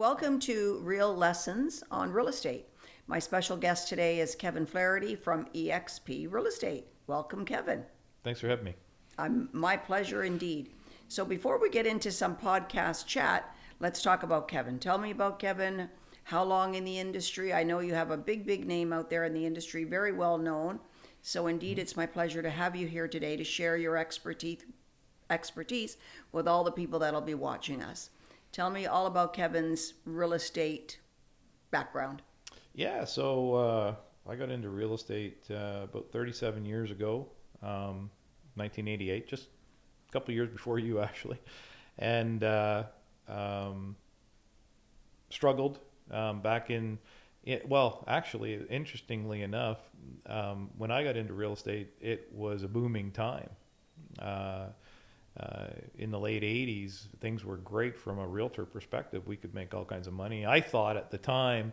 Welcome to Real Lessons on Real Estate. My special guest today is Kevin Flaherty from eXp Real Estate. Welcome, Kevin. Thanks for having me. My pleasure indeed. So before we get into some podcast chat, let's talk about Kevin. Tell me about Kevin. How long in the industry? I know you have a big name out there in the industry, very well known. So indeed, it's my pleasure to have you here today to share your expertise with all the people that'll be watching us. Tell me all about Kevin's real estate background. Yeah, so I got into real estate about 37 years ago, 1988, just a couple of years before you actually, and struggled back in. Well, actually, interestingly enough, when I got into real estate, it was a booming time. In the late 80s, things were great from a realtor perspective. We could make all kinds of money. I thought at the time,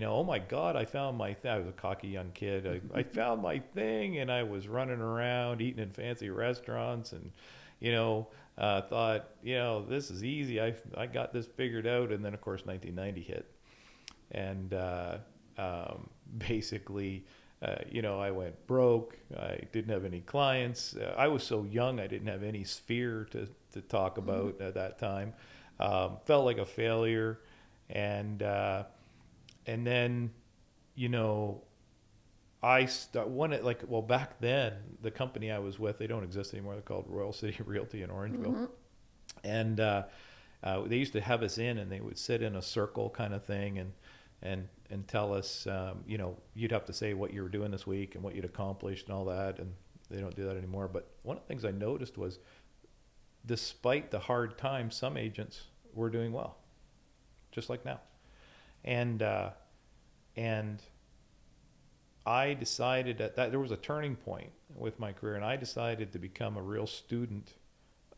oh my God, I found my thing. I was a cocky young kid. I found my thing, and I was running around eating in fancy restaurants and, thought, this is easy. I got this figured out. And then, of course, 1990 hit. And basically, I went broke. I didn't have any clients. I was so young, I didn't have any sphere to talk about at that time. Felt like a failure. And then, back then, the company I was with, they don't exist anymore. They're called Royal City Realty in Orangeville. And they used to have us in, and they would sit in a circle kind of thing and tell us, you'd have to say what you were doing this week and what you'd accomplished and all that. And they don't do that anymore. But one of the things I noticed was, despite the hard times, some agents were doing well, just like now. And I decided that there was a turning point with my career, and I decided to become a real student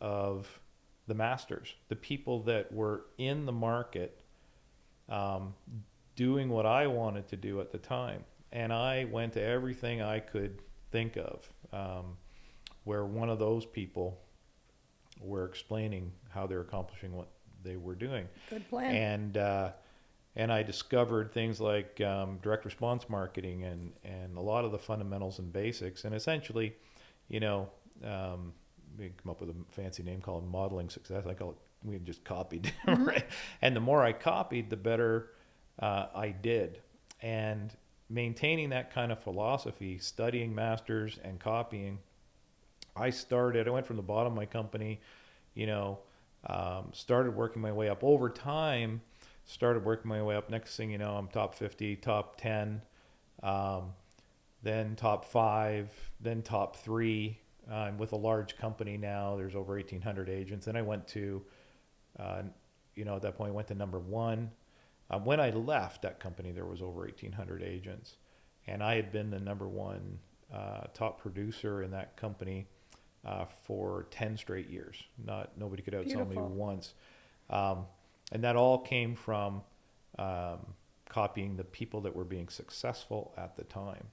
of the masters, the people that were in the market, doing what I wanted to do at the time. And I went to everything I could think of, where one of those people were explaining how they're accomplishing what they were doing. Good plan. And I discovered things like direct response marketing and a lot of the fundamentals and basics. And essentially, we come up with a fancy name called modeling success. I call it, we just copied. Right? And the more I copied, the better I did. And maintaining that kind of philosophy, studying masters and copying, I went from the bottom of my company, started working my way up over time, Next thing you know, I'm top 50, top 10, then top 5, then top 3. I'm with a large company now. There's over 1,800 agents. And I went to, at that point, I went to number 1. When I left that company, there was over 1,800 agents. And I had been the number 1 top producer in that company for 10 straight years. Nobody could outsell me once. And that all came from copying the people that were being successful at the time.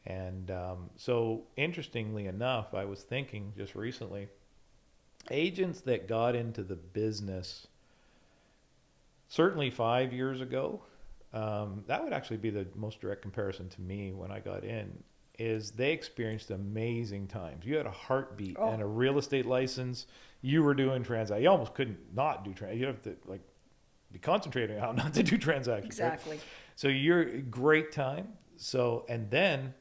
And so interestingly enough, I was thinking just recently, agents that got into the business certainly 5 years ago, that would actually be the most direct comparison to me when I got in, is they experienced amazing times. You had a heartbeat and a real estate license. You were doing transactions. You almost couldn't not do transactions. You have to be concentrating on how not to do transactions. Exactly. Right? So you're a great time. So, and then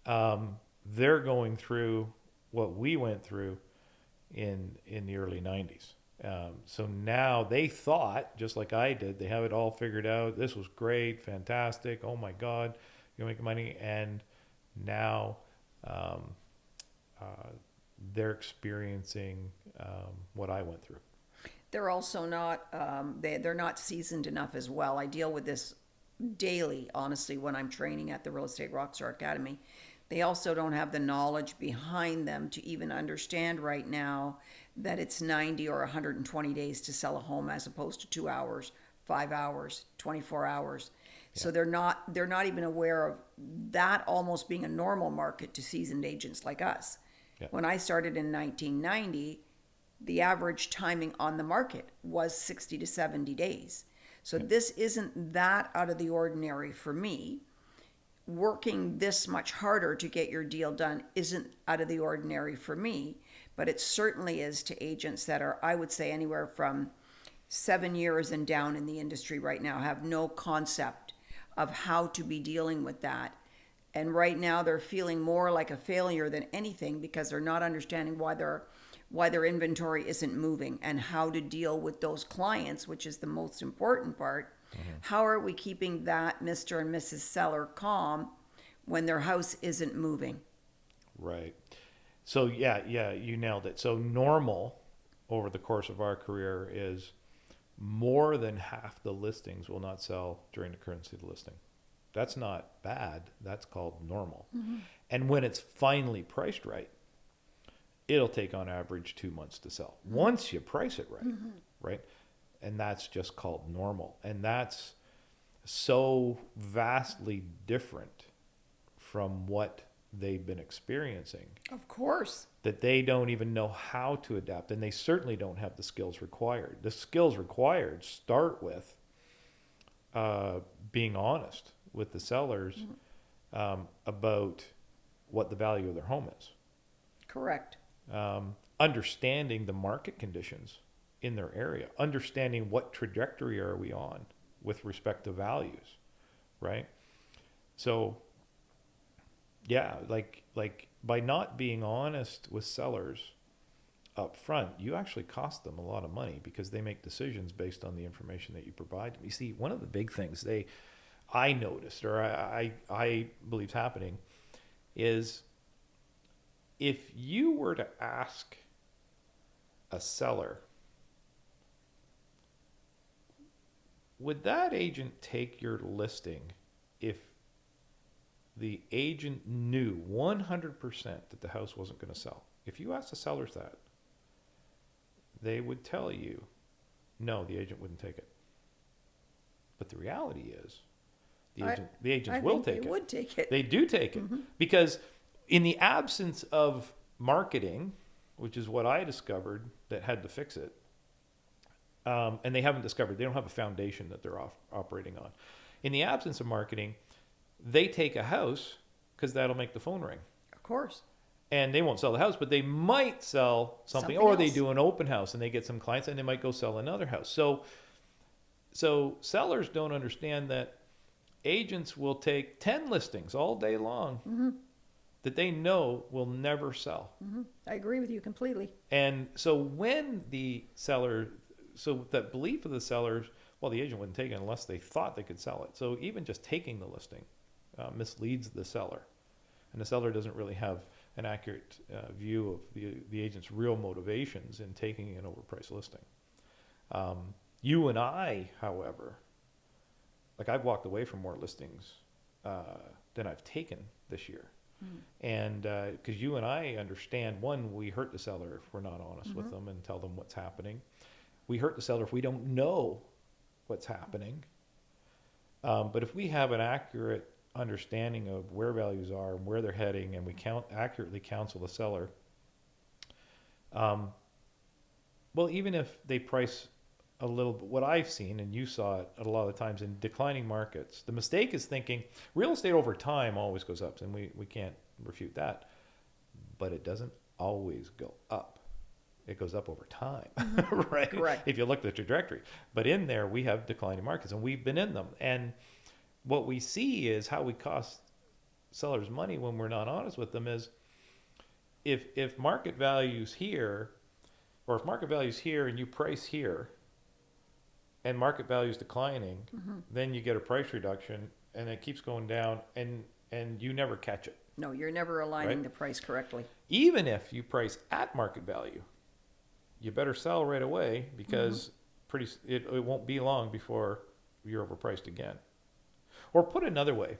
they're going through what we went through in the early 90s. So now they thought, just like I did, they have it all figured out. This was great, fantastic. Oh my God, you're making money. And now they're experiencing what I went through. They're also not, they're not seasoned enough as well. I deal with this daily, honestly, when I'm training at the Real Estate Rockstar Academy. They also don't have the knowledge behind them to even understand right now that it's 90 or 120 days to sell a home as opposed to 2 hours, 5 hours, 24 hours. Yeah. So they're not even aware of that almost being a normal market to seasoned agents like us. Yeah. When I started in 1990, the average timing on the market was 60 to 70 days. So this isn't that out of the ordinary for me. Working this much harder to get your deal done isn't out of the ordinary for me, but it certainly is to agents that are, I would say, anywhere from 7 years and down in the industry right now, have no concept of how to be dealing with that. And right now they're feeling more like a failure than anything because they're not understanding why their inventory isn't moving and how to deal with those clients, which is the most important part. How are we keeping that Mr. and Mrs. Seller calm when their house isn't moving? Right. So yeah, you nailed it. So normal over the course of our career is more than half the listings will not sell during the currency of the listing. That's not bad. That's called normal. And when it's finally priced right, it'll take on average 2 months to sell. Once you price it right, right? And that's just called normal. And that's so vastly different from what they've been experiencing Of course. that they don't even know how to adapt. And they certainly don't have the skills required. The skills required start with being honest with the sellers about what the value of their home is. Correct. Understanding the market conditions in their area, understanding what trajectory are we on with respect to values, right? So, yeah, like by not being honest with sellers up front, you actually cost them a lot of money because they make decisions based on the information that you provide them. You see, one of the big things I noticed, or I believe is happening, is if you were to ask a seller, would that agent take your listing if the agent knew 100% that the house wasn't going to sell? If you ask the sellers that, they would tell you, no, the agent wouldn't take it. But the reality is, the agents will take it. They would take it. They do take it because in the absence of marketing, which is what I discovered that had to fix it, and they haven't discovered, they don't have a foundation that they're operating on. In the absence of marketing, they take a house because that'll make the phone ring. Of course. And they won't sell the house, but they might sell something or they do an open house and they get some clients and they might go sell another house. So sellers don't understand that agents will take 10 listings all day long that they know will never sell. I agree with you completely. And so when the seller, so that belief of the sellers, well, the agent wouldn't take it unless they thought they could sell it. So even just taking the listing misleads the seller. And the seller doesn't really have an accurate view of the agent's real motivations in taking an overpriced listing. You and I, however, like I've walked away from more listings than I've taken this year. And because you and I understand, one, we hurt the seller if we're not honest with them and tell them what's happening. We hurt the seller if we don't know what's happening. But if we have an accurate understanding of where values are and where they're heading, and we accurately counsel the seller, well, even if they price a little bit, what I've seen, and you saw it a lot of the times in declining markets, the mistake is thinking real estate over time always goes up, and we can't refute that, but it doesn't always go up. It goes up over time, right? Correct. If you look at the trajectory. But in there, we have declining markets, and we've been in them. And what we see is how we cost sellers money when we're not honest with them is if market value's here, or if market value's here and you price here, and market value's declining, then you get a price reduction, and it keeps going down, and you never catch it. No, you're never aligning Right? the price correctly. Even if you price at market value, you better sell right away because it won't be long before you're overpriced again. Or put another way,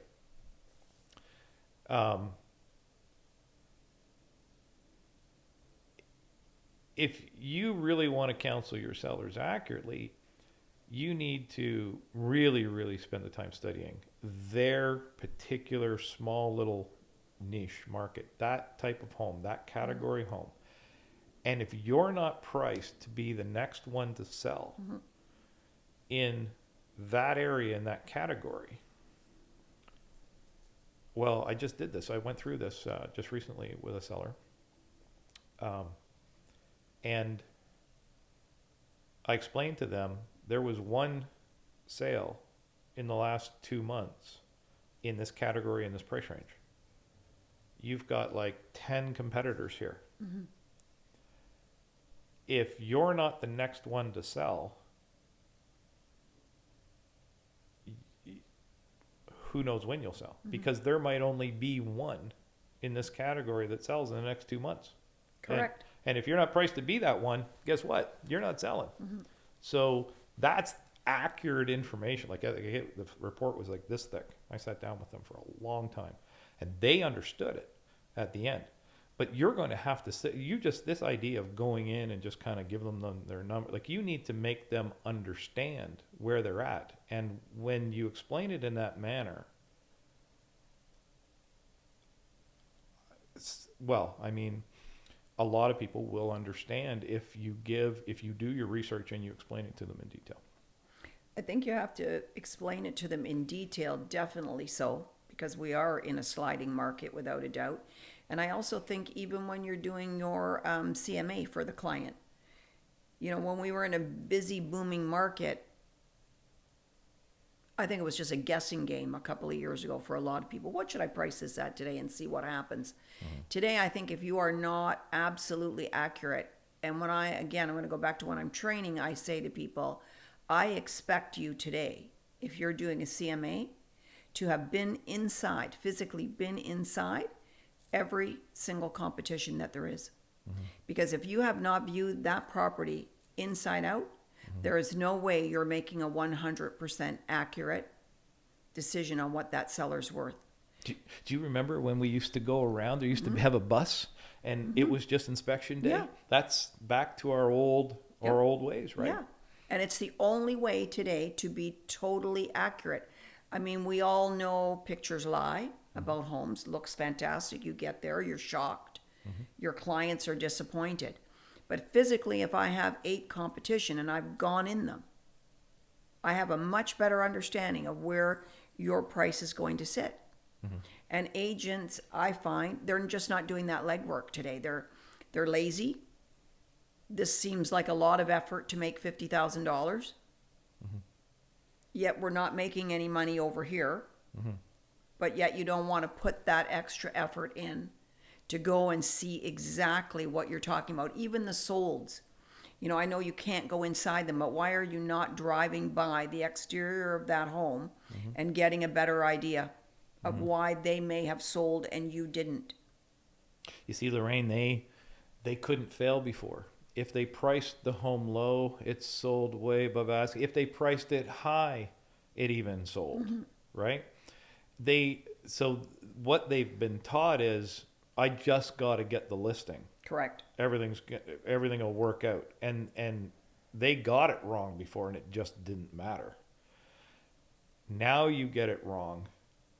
if you really want to counsel your sellers accurately, you need to really, really spend the time studying their particular small little niche market, that type of home, that category home. And if you're not priced to be the next one to sell in that area in that category. Well, I just did this. I went through this just recently with a seller. And I explained to them there was one sale in the last 2 months in this category, in this price range. You've got like 10 competitors here. Mm-hmm. If you're not the next one to sell, who knows when you'll sell? Mm-hmm. Because there might only be one in this category that sells in the next 2 months. Correct. And if you're not priced to be that one, guess what? You're not selling. Mm-hmm. So that's accurate information. Like the report was like this thick. I sat down with them for a long time, and they understood it at the end. But you're going to have to say, this idea of going in and just kind of give them their number, like you need to make them understand where they're at. And when you explain it in that manner, a lot of people will understand if you do your research and you explain it to them in detail. I think you have to explain it to them in detail, definitely so, because we are in a sliding market without a doubt. And I also think even when you're doing your CMA for the client, when we were in a busy, booming market, I think it was just a guessing game a couple of years ago for a lot of people. What should I price this at today and see what happens? Mm-hmm. Today, I think if you are not absolutely accurate, and I'm going to go back to when I'm training, I say to people, I expect you today, if you're doing a CMA, to have physically been inside every single competition that there is. Mm-hmm. Because if you have not viewed that property inside out, mm-hmm. there is no way you're making a 100% accurate decision on what that seller's worth. Do you remember when we used to go around? There used mm-hmm. to have a bus, and mm-hmm. it was just inspection day. Yeah. That's back to our old ways, right? Yeah, and it's the only way today to be totally accurate. I mean, we all know pictures lie about homes. Looks fantastic. You get there, you're shocked. Mm-hmm. Your clients are disappointed. But physically, if I have 8 competition and I've gone in them, I have a much better understanding of where your price is going to sit. Mm-hmm. And agents, I find, they're just not doing that legwork today. They're lazy. This seems like a lot of effort to make $50,000. Mm-hmm. Yet we're not making any money over here. Mm-hmm. But yet you don't want to put that extra effort in to go and see exactly what you're talking about. Even the solds. I know you can't go inside them, but why are you not driving by the exterior of that home mm-hmm. and getting a better idea of mm-hmm. why they may have sold and you didn't? You see, Lorraine, they couldn't fail before. If they priced the home low, it sold way above asking. If they priced it high, it even sold, mm-hmm. right? So what they've been taught is, I just got to get the listing. Correct. Everything will work out. And they got it wrong before, and it just didn't matter. Now you get it wrong.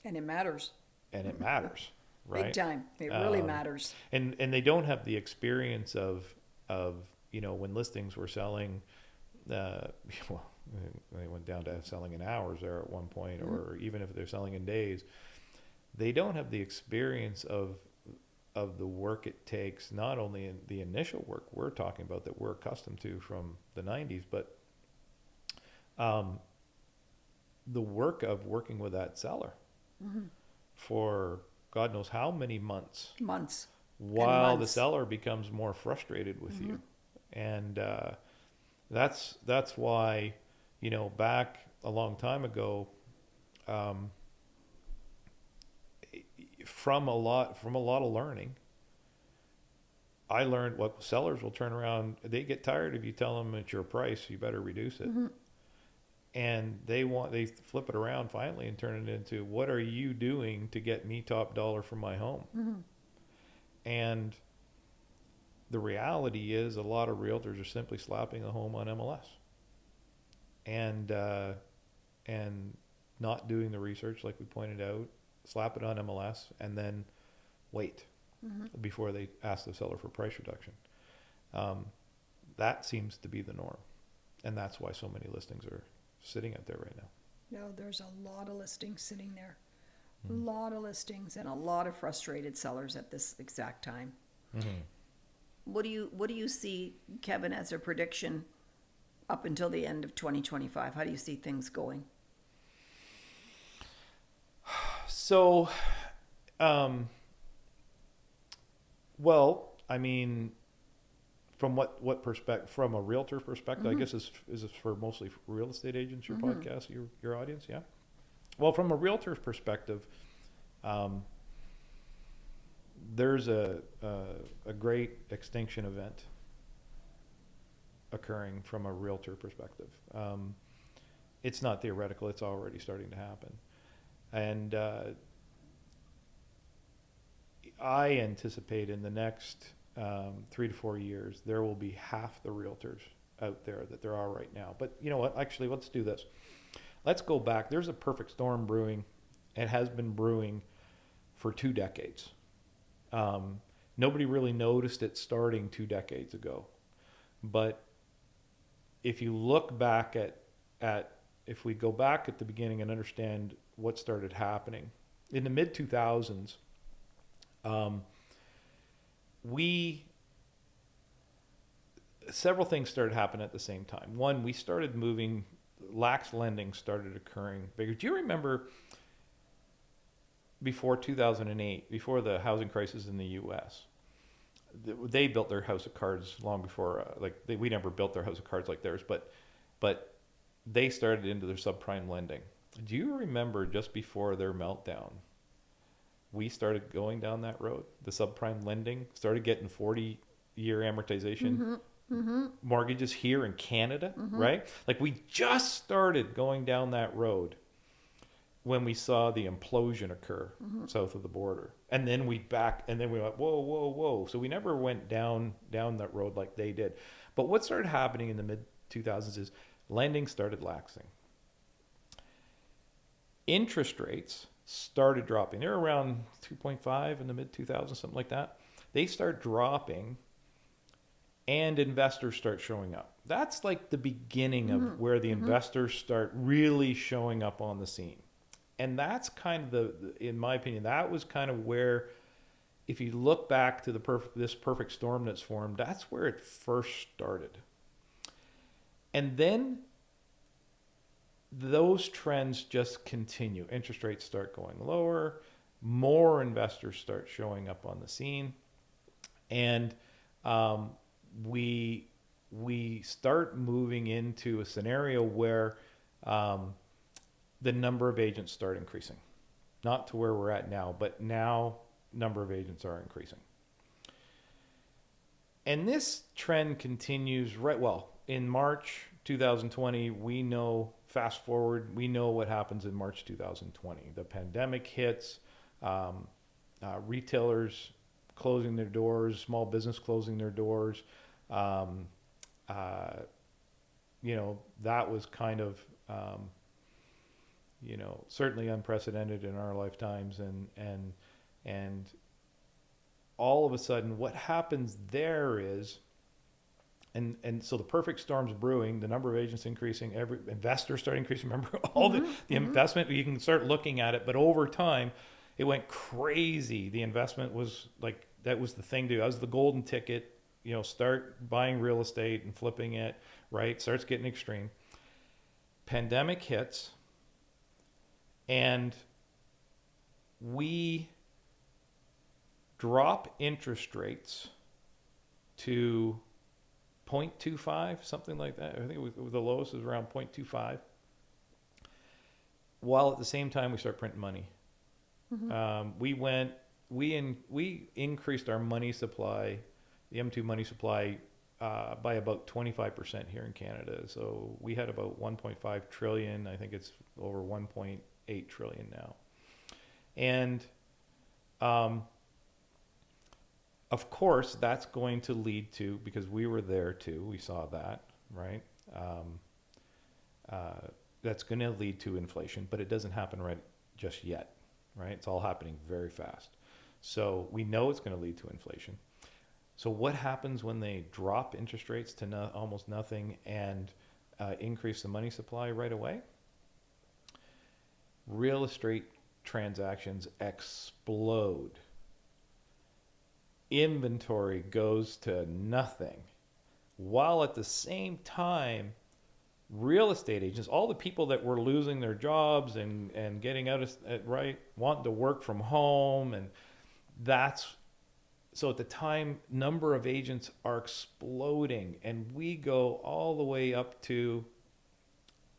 And it matters. Right? Big time. It really matters. And they don't have the experience of when listings were selling, they went down to selling in hours there at one point, mm-hmm. or even if they're selling in days, they don't have the experience of the work it takes, not only in the initial work we're talking about that we're accustomed to from the 90s, but the work of working with that seller mm-hmm. for God knows how many months. While the seller becomes more frustrated with mm-hmm. you. And that's why, back a long time ago, from a lot of learning, I learned what sellers will turn around. They get tired if you tell them it's your price, you better reduce it. Mm-hmm. And they flip it around finally and turn it into, what are you doing to get me top dollar for my home? Mm-hmm. And the reality is a lot of realtors are simply slapping a home on MLS and not doing the research like we pointed out, slap it on MLS and then wait mm-hmm. before they ask the seller for price reduction. That seems to be the norm. And that's why so many listings sitting out there right now. No, there's a lot of listings sitting there. A lot of listings and a lot of frustrated sellers at this exact time. Mm-hmm. What do you see, Kevin, as a prediction up until the end of 2025? How do you see things going? So, well, I mean, from what perspective? From a realtor perspective, I guess is this for mostly real estate agents? Your podcast, your audience, yeah. Well, from a realtor's perspective, there's a great extinction event occurring from a realtor perspective. It's not theoretical; it's already starting to happen, and I anticipate in the next 3 to 4 years there will be half the realtors out there that there are right now. But you know what? Actually, let's do this. Let's go back. There's a perfect storm brewing. It has been brewing for 2 decades. Nobody really noticed it starting 2 decades ago. But if you look back if we go back at the beginning and understand what started happening, in the mid 2000s, several things started happening at the same time. One, we started moving, lax lending started occurring bigger. Do you remember before 2008, before the housing crisis in the U.S., they built their house of cards long before, we never built their house of cards like theirs, but they started into their subprime lending. Do you remember just before their meltdown, we started going down that road? The subprime lending started getting 40-year amortization mortgages here in Canada, right? Like we just started going down that road when we saw the implosion occur south of the border. And then we went, whoa, whoa, whoa. So we never went down that road like they did. But what started happening in the mid 2000s is lending started laxing. Interest rates started dropping. They're around 2.5 in the mid 2000s, something like that. They start dropping and investors start showing up. That's like the beginning of where the investors start really showing up on the scene. And that's kind of in my opinion, that was kind of where, if you look back to this perfect storm that's formed, that's where it first started. And then those trends just continue. Interest rates start going lower, more investors start showing up on the scene, and we start moving into a scenario where the number of agents start increasing. Not to where we're at now, but now number of agents are increasing. And this trend continues in March 2020, we know, fast forward, we know what happens in March 2020. The pandemic hits, retailers closing their doors, small business closing their doors. That was kind of, certainly unprecedented in our lifetimes. And all of a sudden what happens there is, and so the perfect storm's brewing, the number of agents increasing, every investor started increasing. Remember all the investment, you can start looking at it, but over time it went crazy. The investment was like, that was the thing to do. That was the golden ticket, start buying real estate and flipping it, right? Starts getting extreme. Pandemic hits, and we drop interest rates to 0.25, something like that. I think the lowest is around 0.25. While at the same time we start printing money. We increased our money supply, the M2 money supply, by about 25% here in Canada. So we had about 1.5 trillion. I think it's over 1.8 trillion now. And of course, that's going to lead to, because we were there too, we saw that, right? That's going to lead to inflation, but it doesn't happen right just yet, right? It's all happening very fast. So we know it's going to lead to inflation. So what happens when they drop interest rates to almost nothing, and increase the money supply right away, real estate transactions explode. Inventory goes to nothing. While at the same time, real estate agents, all the people that were losing their jobs and getting out of, right, wanting to work from home, and that's, so at the time, number of agents are exploding, and we go all the way up to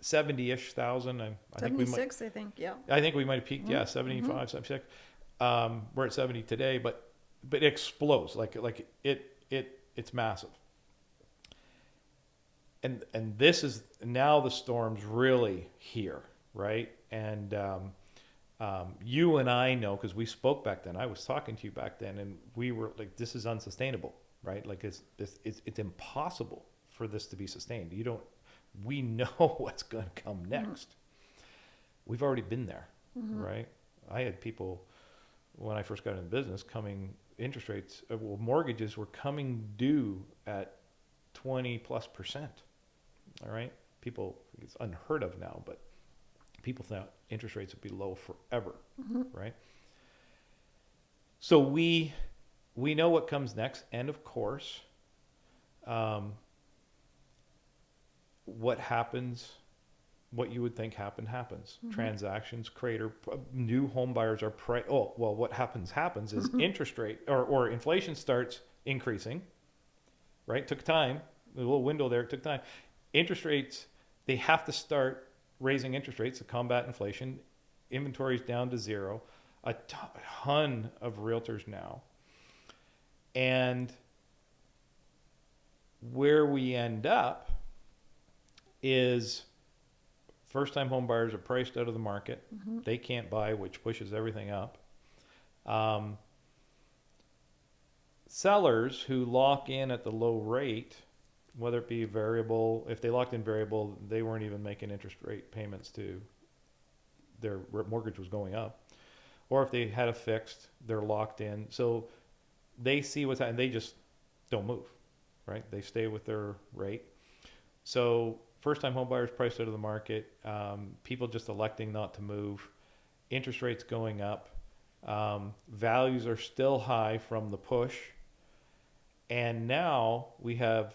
70-ish thousand. I think we might, 76, I think, yeah. I think we might have peaked, yeah, 75, 76. We're at 70 today, but it explodes, like it's massive. And this is now the storm's really here, right? And you and I know, because we spoke back then. I was talking to you back then, and we were like, "This is unsustainable, right? Like it's impossible for this to be sustained. We know what's going to come next. We've already been there, right? I had people when I first got into business interest rates, mortgages were coming due at 20+%. All right, people, it's unheard of now, but people thought interest rates would be low forever, right? So we know what comes next, and of course, what happens, what you would think happens. Transactions create, new home buyers are what happens is interest rate or inflation starts increasing, right? Took time, a little window there, it took time. Interest rates, they have to start raising interest rates to combat inflation. Inventory's down to zero. A ton of realtors now. And where we end up is first-time home buyers are priced out of the market. They can't buy, which pushes everything up. Sellers who lock in at the low rate, whether it be variable, if they locked in variable, they weren't even making interest rate payments to their mortgage was going up. Or if they had a fixed, they're locked in. So they see what's happening, they just don't move, right? They stay with their rate. So first-time home buyers priced out of the market, people just electing not to move, interest rates going up, values are still high from the push. And now we have,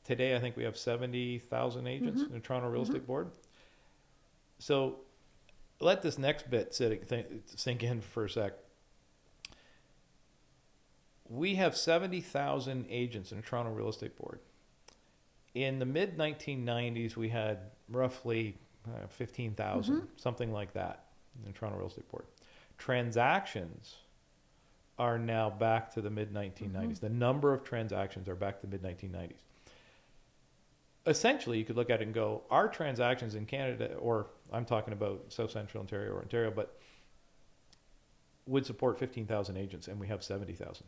today, I think we have 70,000 agents in the Toronto Real Estate Board. So let this next bit sink in for a sec. We have 70,000 agents in the Toronto Real Estate Board. In the mid-1990s, we had roughly 15,000, something like that, in the Toronto Real Estate Board. Transactions are now back to the mid-1990s. The number of transactions are back to the mid-1990s. Essentially, you could look at it and go, our transactions in Canada, or I'm talking about South Central Ontario or Ontario, but would support 15,000 agents, and we have 70,000,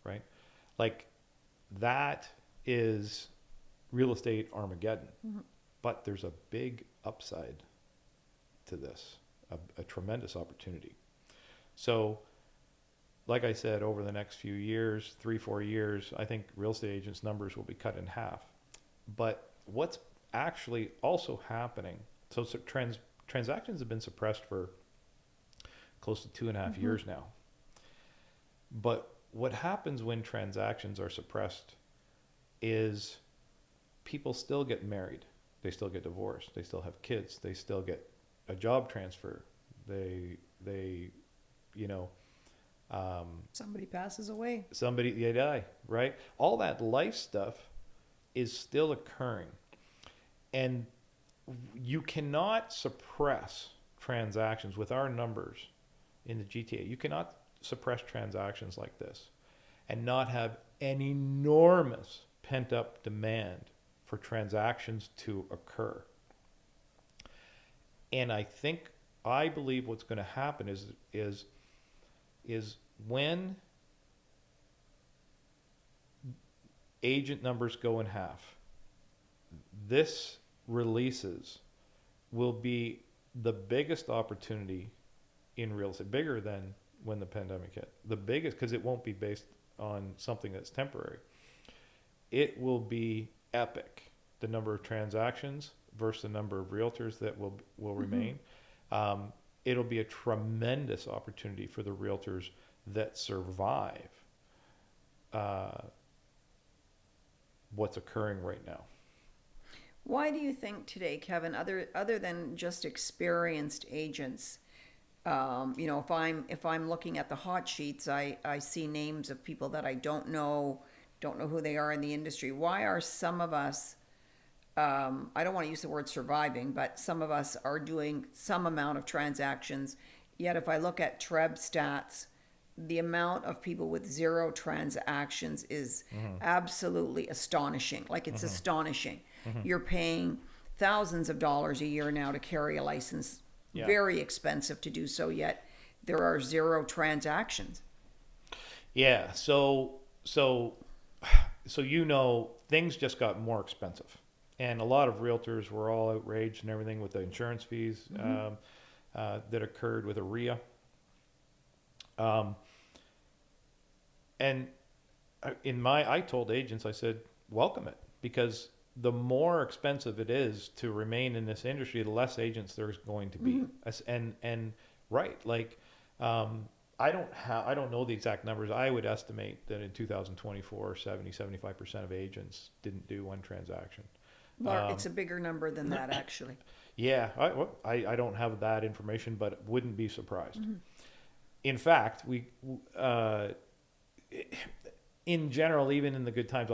right? Like, that is real estate Armageddon. But there's a big upside to this, a tremendous opportunity. So, like I said, over the next few years, 3-4 years, I think real estate agents' numbers will be cut in half. But what's actually also happening, so transactions have been suppressed for close to 2.5 years now. But what happens when transactions are suppressed is people still get married, they still get divorced, they still have kids, they still get a job transfer, they Somebody passes away. They die, right? All that life stuff is still occurring. And you cannot suppress transactions with our numbers in the GTA. You cannot suppress transactions like this and not have an enormous pent-up demand for transactions to occur. And I believe what's going to happen is when agent numbers go in half, this releases will be the biggest opportunity in real estate, bigger than when the pandemic hit. The biggest, because it won't be based on something that's temporary. It will be epic the number of transactions versus the number of realtors that will Mm-hmm. remain, it'll be a tremendous opportunity for the realtors that survive what's occurring right now. Why do you think today, Kevin, other than just experienced agents, if I'm looking at the hot sheets, I see names of people that I don't know who they are in the industry. Why are some of us, I don't want to use the word surviving, but some of us are doing some amount of transactions. Yet if I look at Treb stats, the amount of people with zero transactions is absolutely astonishing. Like, it's astonishing. You're paying thousands of dollars a year now to carry a license, Yeah. very expensive to do so, yet there are zero transactions. Yeah. So things just got more expensive, and a lot of realtors were all outraged and everything with the insurance fees that occurred with AREA. And I told agents, I said, welcome it, because the more expensive it is to remain in this industry, the less agents there's going to be. And right, like, I don't know the exact numbers. I would estimate that in 2024, 75% of agents didn't do one transaction. Well, it's a bigger number than that, actually. Yeah, I don't have that information, but wouldn't be surprised. In fact, in general, even in the good times,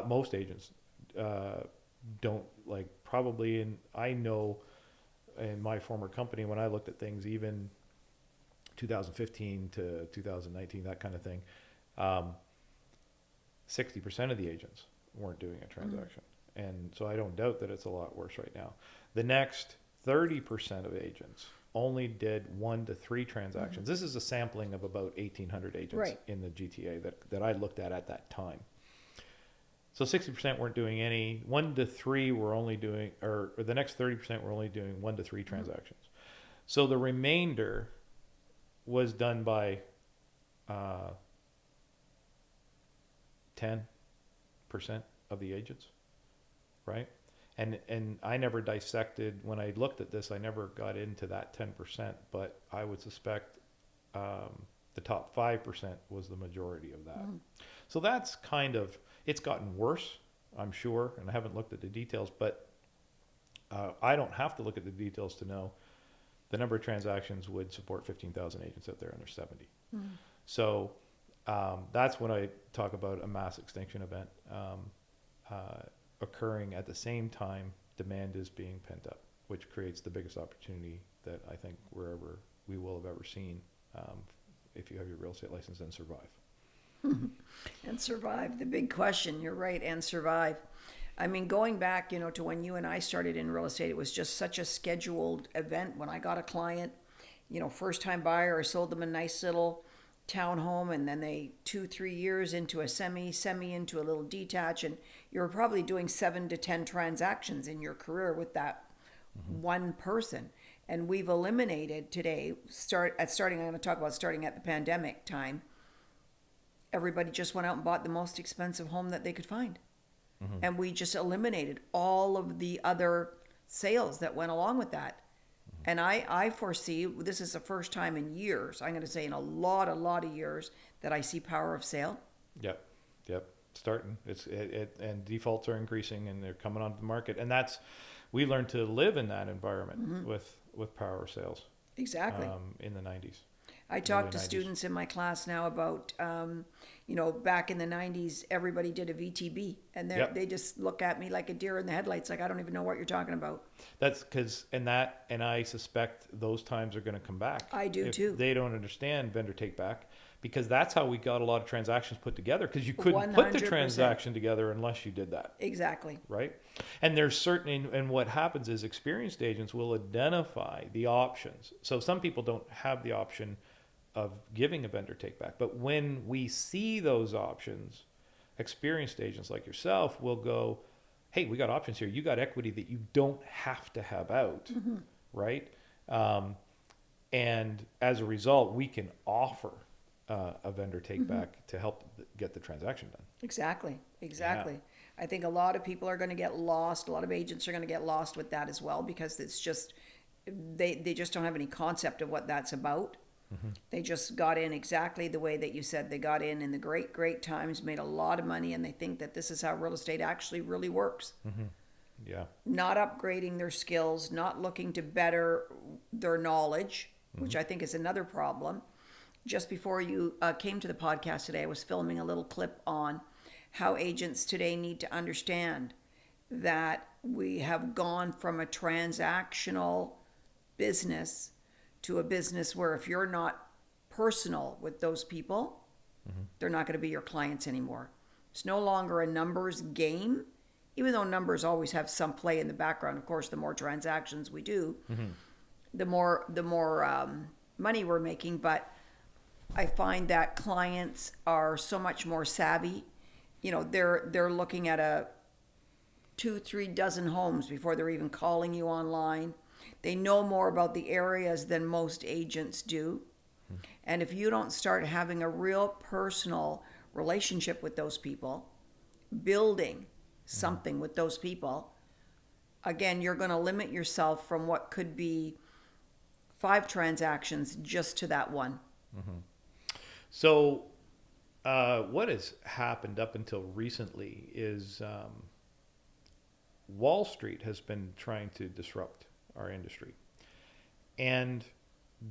most agents don't, like, probably. And I know in my former company, when I looked at things, even 2015 to 2019, that kind of thing, 60% of the agents weren't doing a transaction. And so I don't doubt that it's a lot worse right now. The next 30% of agents only did 1 to 3 transactions. This is a sampling of about 1,800 agents Right. in the GTA that I looked at that time. So 60% weren't doing any. 1 to 3 were only doing, or the next 30% were only doing 1 to 3 transactions. So the remainder was done by 10% of the agents, right? And I never dissected, when I looked at this, I never got into that 10%, but I would suspect the top 5% was the majority of that. So that's kind of, it's gotten worse, I'm sure, and I haven't looked at the details, but I don't have to look at the details to know the number of transactions would support 15,000 agents out there, and there's 70. So that's when I talk about a mass extinction event occurring at the same time demand is being pent up, which creates the biggest opportunity that I think wherever we will have ever seen, if you have your real estate license, and survive. And survive, the big question. You're right, and survive. I mean, going back, to when you and I started in real estate, it was just such a scheduled event. When I got a client, first time buyer, I sold them a nice little townhome, and then 2-3 years into a semi into a little detach, and you were probably doing 7 to 10 transactions in your career with that one person. And we've eliminated today, I'm going to talk about starting at the pandemic time. Everybody just went out and bought the most expensive home that they could find. And we just eliminated all of the other sales that went along with that. And I foresee, this is the first time in years, I'm going to say in a lot of years, that I see power of sale. Yep. Starting. And defaults are increasing, and they're coming onto the market. And we learned to live in that environment with power of sales. Exactly. In the 90s. I talk to students in my class now about, back in the 90s, everybody did a VTB, and they just look at me like a deer in the headlights, like I don't even know what you're talking about. That's because, and I suspect those times are going to come back. I do too. They don't understand vendor take back, because that's how we got a lot of transactions put together, because you couldn't put the 100%. transaction together unless you did that. Exactly. Right? And there's and what happens is experienced agents will identify the options. So some people don't have the option of giving a vendor take back, but when we see those options, experienced agents like yourself will go, hey, we got options here. You got equity that you don't have to have out, right? And as a result, we can offer a vendor take back to help get the transaction done. Exactly. Yeah. I think a lot of people are going to get lost. A lot of agents are going to get lost with that as well, because it's just, they just don't have any concept of what that's about. They just got in exactly the way that you said. They got in the great times, made a lot of money, and they think that this is how real estate actually really works. Yeah. Not upgrading their skills, not looking to better their knowledge, which I think is another problem. Just before you came to the podcast today, I was filming a little clip on how agents today need to understand that we have gone from a transactional business to a business where if you're not personal with those people, they're not going to be your clients anymore. It's no longer a numbers game, even though numbers always have some play in the background. Of course, the more transactions we do, the more money we're making. But I find that clients are so much more savvy. You know, they're looking at a 2-3 dozen homes before they're even calling you online. They know more about the areas than most agents do. And if you don't start having a real personal relationship with those people, building something with those people, again, you're going to limit yourself from what could be 5 transactions just to that one. So, what has happened up until recently is Wall Street has been trying to disrupt our industry. And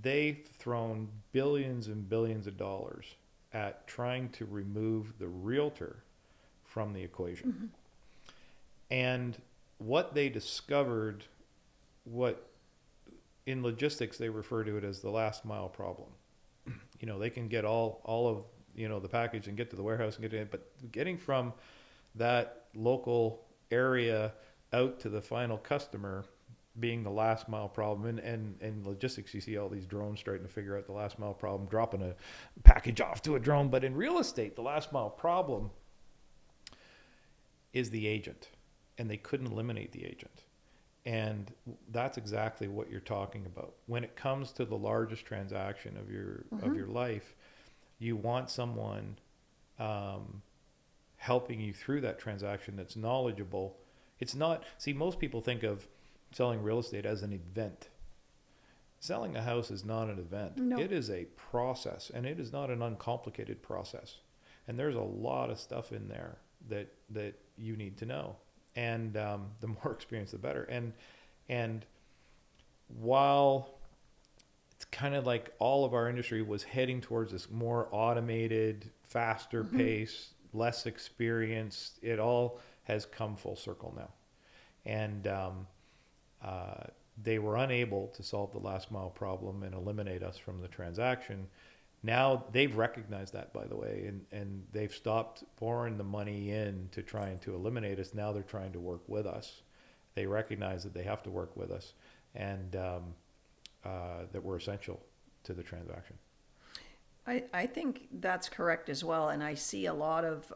they've thrown billions and billions of dollars at trying to remove the realtor from the equation. And what they discovered, what in logistics they refer to it as the last mile problem. You know, they can get all of, you know, the package and get to the warehouse and get it, but getting from that local area out to the final customer being the last mile problem. And in logistics, you see all these drones starting to figure out the last mile problem, dropping a package off to a drone. But in real estate, the last mile problem is the agent, and they couldn't eliminate the agent. And that's exactly what you're talking about. When it comes to the largest transaction of your life, you want someone helping you through that transaction that's knowledgeable. It's not, see, most people think of selling real estate as an event. Selling a house is not an event. No. It is a process, and it is not an uncomplicated process. And there's a lot of stuff in there that you need to know. And the more experience, the better. And while it's kind of like all of our industry was heading towards this more automated, faster pace, less experienced, it all has come full circle now. And they were unable to solve the last mile problem and eliminate us from the transaction. Now they've recognized that, by the way, and they've stopped pouring the money in to trying to eliminate us. Now they're trying to work with us. They recognize that they have to work with us, and that we're essential to the transaction. I think that's correct as well. And I see a lot of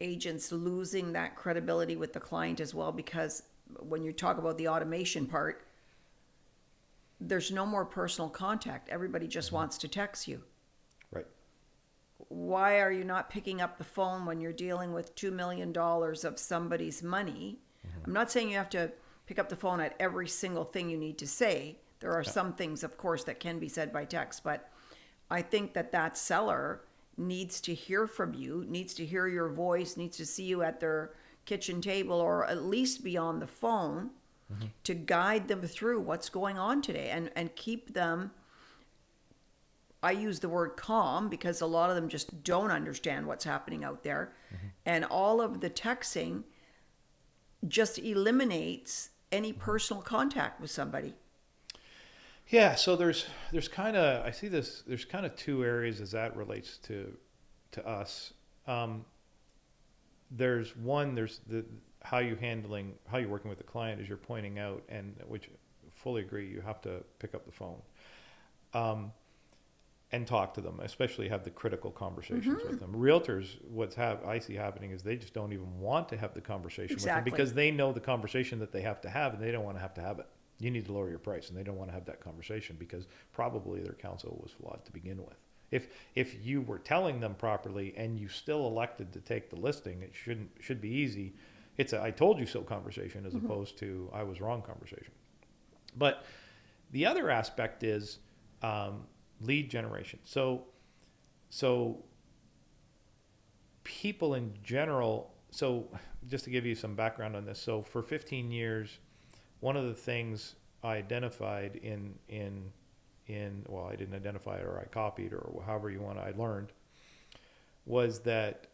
agents losing that credibility with the client as well, because when you talk about the automation part, there's no more personal contact. Everybody just wants to text you. Right. Why are you not picking up the phone when you're dealing with $2 million of somebody's money? I'm not saying you have to pick up the phone at every single thing you need to say. There are some things, of course, that can be said by text, but I think that seller needs to hear from you, needs to hear your voice, needs to see you at their kitchen table, or at least be on the phone to guide them through what's going on today, and keep them, I use the word calm because a lot of them just don't understand what's happening out there. And all of the texting just eliminates any personal contact with somebody. Yeah, so there's kind of, I see this, there's kind of 2 areas as that relates to us. There's the how you're working with the client, as you're pointing out, and which fully agree, you have to pick up the phone and talk to them, especially have the critical conversations with them. Realtors, I see happening is they just don't even want to have the conversation with them, because they know the conversation that they have to have, and they don't want to have it. You need to lower your price, and they don't want to have that conversation because probably their counsel was flawed to begin with. If you were telling them properly and you still elected to take the listing, it should be easy. It's a I told you so conversation as opposed to I was wrong conversation. But the other aspect is lead generation. So people in general. So just to give you some background on this, so for 15 years, one of the things I identified in well, I didn't identify it, or I copied, or however you want. I learned was that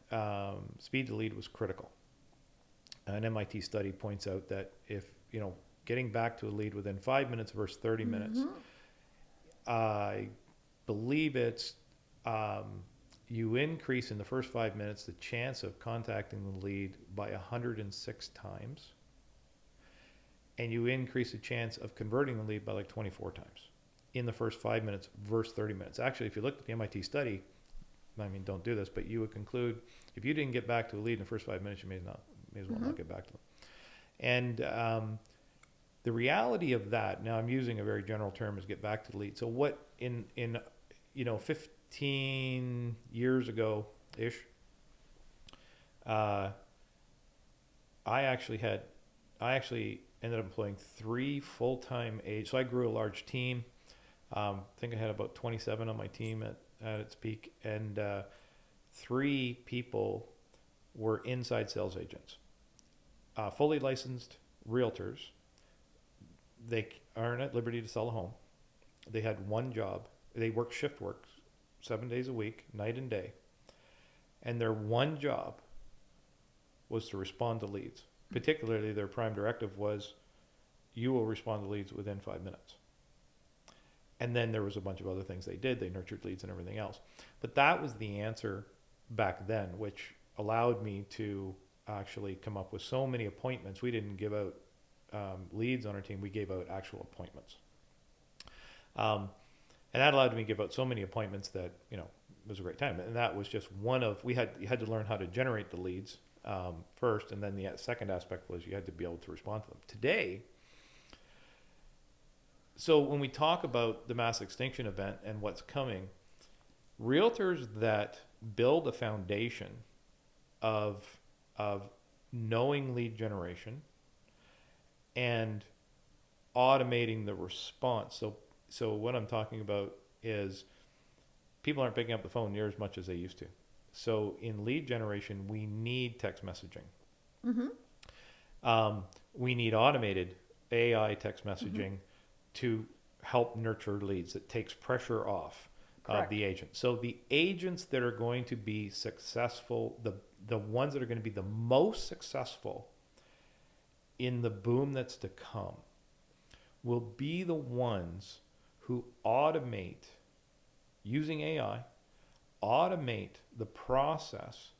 speed to lead was critical. An MIT study points out that if getting back to a lead within 5 minutes versus 30 minutes, I believe it's you increase in the first 5 minutes the chance of contacting the lead by 106 times, and you increase the chance of converting the lead by like 24 times in the first 5 minutes versus 30 minutes. Actually, if you look at the MIT study, I mean, don't do this, but you would conclude if you didn't get back to a lead in the first 5 minutes, you may as well not get back to them. And the reality of that, now I'm using a very general term, is get back to the lead. So what in 15 years ago ish, I actually ended up employing 3 full-time agents. So I grew a large team. I think I had about 27 on my team at its peak, and 3 people were inside sales agents, fully licensed realtors. They aren't at liberty to sell a home. They had one job. They worked shift work 7 days a week, night and day. And their one job was to respond to leads. Particularly, their prime directive was, you will respond to leads within 5 minutes. And then there was a bunch of other things they did. They nurtured leads and everything else. But that was the answer back then, which allowed me to actually come up with so many appointments. We didn't give out leads on our team. We gave out actual appointments. And that allowed me to give out so many appointments that, it was a great time. And that was just one of, you had to learn how to generate the leads first. And then the second aspect was you had to be able to respond to them. Today, so when we talk about the mass extinction event and what's coming, realtors that build a foundation of knowing lead generation and automating the response. So what I'm talking about is people aren't picking up the phone near as much as they used to. So in lead generation, we need text messaging. We need automated AI text messaging to help nurture leads. It takes pressure off of the agent. So the agents that are going to be successful, the ones that are going to be the most successful in the boom that's to come, will be the ones who automate, using AI, automate the process,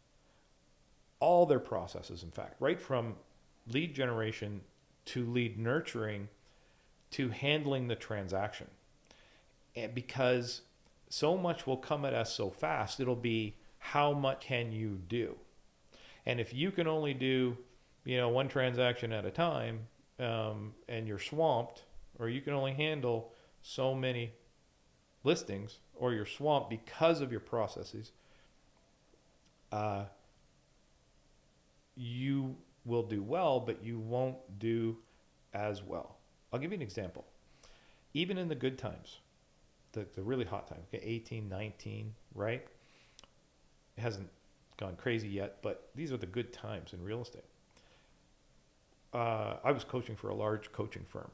all their processes, in fact, right from lead generation to lead nurturing to handling the transaction. And because so much will come at us so fast, it'll be how much can you do? And if you can only do, one transaction at a time, and you're swamped, or you can only handle so many listings, or you're swamped because of your processes, you will do well, but you won't do as well. I'll give you an example. Even in the good times, the really hot times, okay, 18, 19, right? It hasn't gone crazy yet, but these are the good times in real estate. I was coaching for a large coaching firm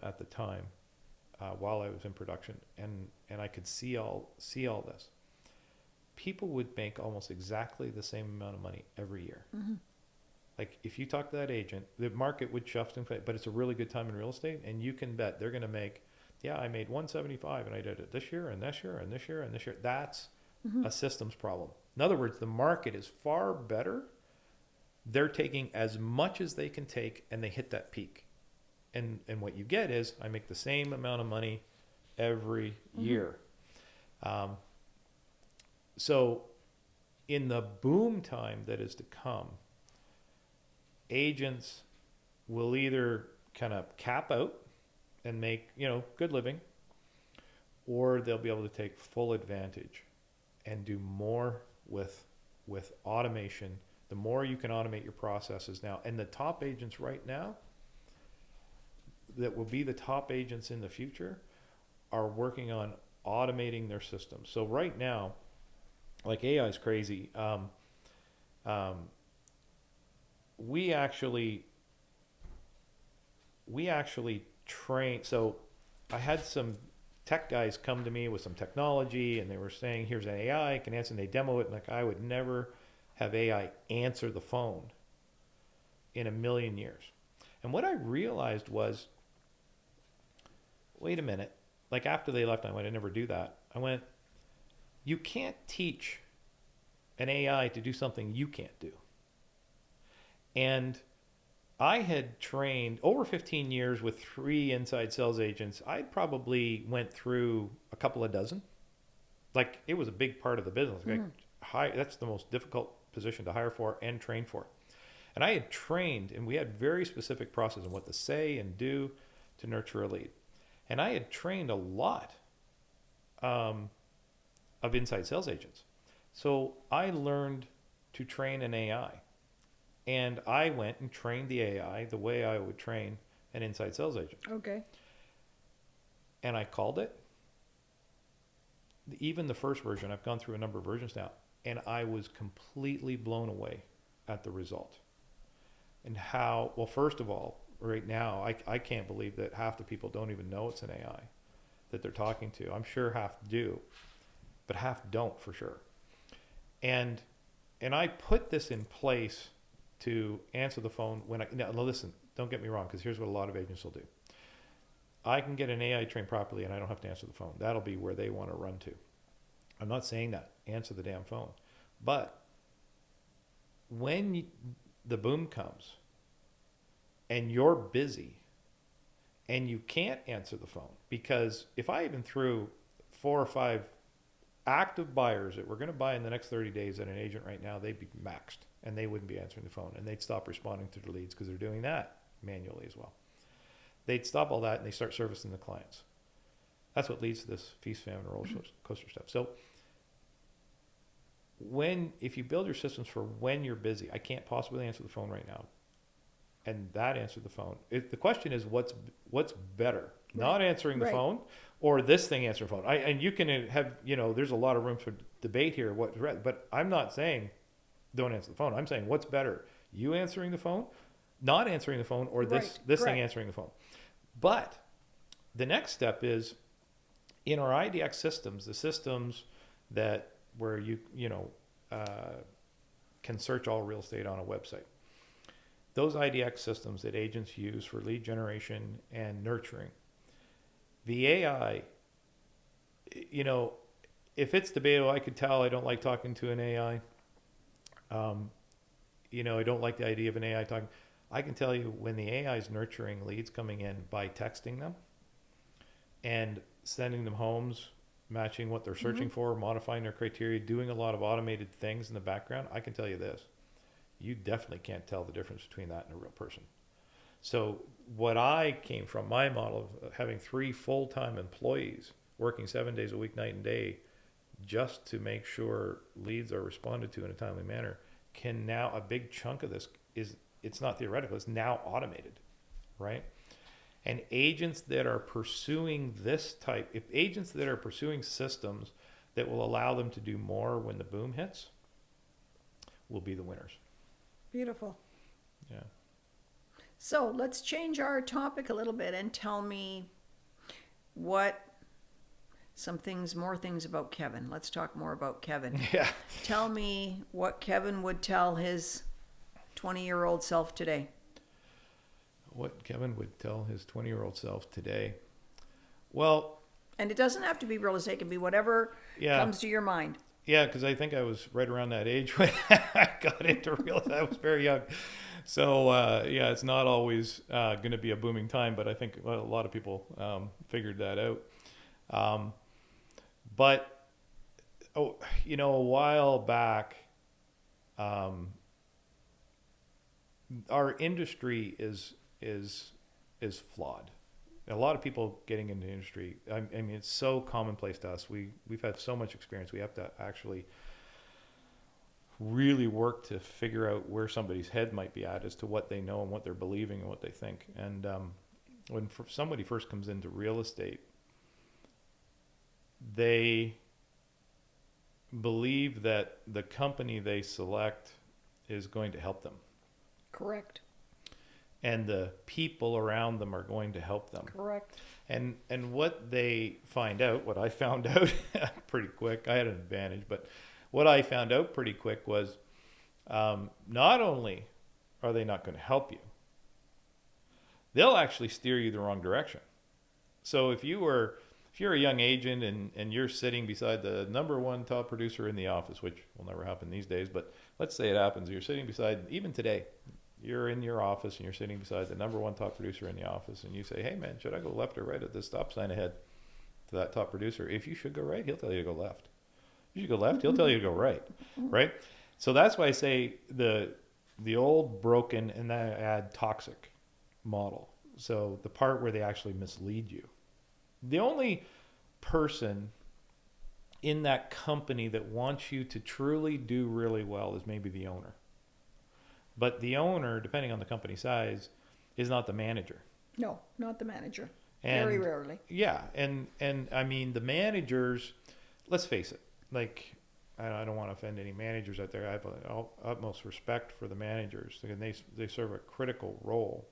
at the time while I was in production, and I could see all this. People would make almost exactly the same amount of money every year. Like if you talk to that agent, the market would shift, but it's a really good time in real estate, and you can bet they're going to make, I made 175, and I did it this year and this year and this year and this year. That's a systems problem. In other words, the market is far better. They're taking as much as they can take, and they hit that peak. And what you get is, I make the same amount of money every year. So in the boom time that is to come, agents will either kind of cap out and make, good living, or they'll be able to take full advantage and do more with automation. The more you can automate your processes now, and the top agents right now that will be the top agents in the future are working on automating their systems. So right now, like AI is crazy. We actually train. So I had some tech guys come to me with some technology, and they were saying, "Here's an AI can answer," and they demo it. And like, I would never have AI answer the phone in a million years. And what I realized was, wait a minute. Like after they left, I went, "I never do that." I went, "You can't teach an AI to do something you can't do." And I had trained over 15 years with 3 inside sales agents. I probably went through a couple of dozen. Like it was a big part of the business. Like, that's the most difficult position to hire for and train for. And I had trained, and we had very specific process on what to say and do to nurture a lead. And I had trained a lot of inside sales agents. So I learned to train an AI. And I went and trained the AI the way I would train an inside sales agent. Okay. And I called it. Even the first version, I've gone through a number of versions now, and I was completely blown away at the result. And how, well, first of all, right now, I can't believe that half the people don't even know it's an AI that they're talking to. I'm sure half do, but half don't for sure. And I put this in place to answer the phone when now listen, don't get me wrong, because here's what a lot of agents will do. I can get an AI trained properly and I don't have to answer the phone. That'll be where they want to run to. I'm not saying that. Answer the damn phone. But when the boom comes and you're busy and you can't answer the phone, because if I even threw 4 or 5 active buyers that were going to buy in the next 30 days at an agent right now, they'd be maxed and they wouldn't be answering the phone, and they'd stop responding to the leads because they're doing that manually as well. They'd stop all that and they start servicing the clients. That's what leads to this feast, famine, roller coaster stuff. So if you build your systems for when you're busy, I can't possibly answer the phone right now, and that answered the phone. The question is, what's better? Right. Not answering the phone, or this thing answering the phone. And you can have, there's a lot of room for debate here. But I'm not saying don't answer the phone. I'm saying what's better, you answering the phone, not answering the phone, or this thing answering the phone. But the next step is in our IDX systems, the systems that where you can search all real estate on a website. Those IDX systems that agents use for lead generation and nurturing. The AI, if it's debatable, I could tell I don't like talking to an AI. I don't like the idea of an AI talking. I can tell you when the AI is nurturing leads coming in by texting them and sending them homes, matching what they're searching for, modifying their criteria, doing a lot of automated things in the background. I can tell you this, you definitely can't tell the difference between that and a real person. So what I came from, my model of having 3 full-time employees working 7 days a week, night and day, just to make sure leads are responded to in a timely manner, can now, a big chunk of this is, it's not theoretical, it's now automated, right? And agents that are pursuing agents that are pursuing systems that will allow them to do more when the boom hits, will be the winners. Beautiful. Yeah. So let's change our topic a little bit and tell me more things about Kevin. Let's talk more about Kevin. Yeah. Tell me what Kevin would tell his 20-year-old self today. What Kevin would tell his 20-year-old self today. Well, and it doesn't have to be real estate. It can be whatever comes to your mind. Yeah, because I think I was right around that age when I got into real estate. I was very young. So, it's not always going to be a booming time, but I think a lot of people figured that out. But, a while back, our industry is flawed. a lot of people getting into the industry, I mean, it's so commonplace to us. We've had so much experience. We have to actually really work to figure out where somebody's head might be at as to what they know and what they're believing and what they think. And when somebody first comes into real estate, they believe that the company they select is going to help them. Correct. And the people around them are going to help them. Correct. And what they find out, what I found out pretty quick, I had an advantage, but what I found out pretty quick was not only are they not going to help you, they'll actually steer you the wrong direction. So if you're a young agent and you're sitting beside the number one top producer in the office, which will never happen these days, but let's say it happens, you're sitting beside, even today, you're in your office and you're sitting beside the number one top producer in the office, and you say, hey man, should I go left or right at this stop sign ahead? To that top producer, if you should go right, he'll tell you to go left. You should go left, he'll tell you to go right. Right? So that's why I say the old broken and then I add toxic model. So the part where they actually mislead you. The only person in that company that wants you to truly do really well is maybe the owner. But the owner, depending on the company size, is not the manager. No, not the manager. And, very rarely. Yeah, and I mean the managers. Let's face it. Like, I don't want to offend any managers out there. I have utmost respect for the managers, and they serve a critical role.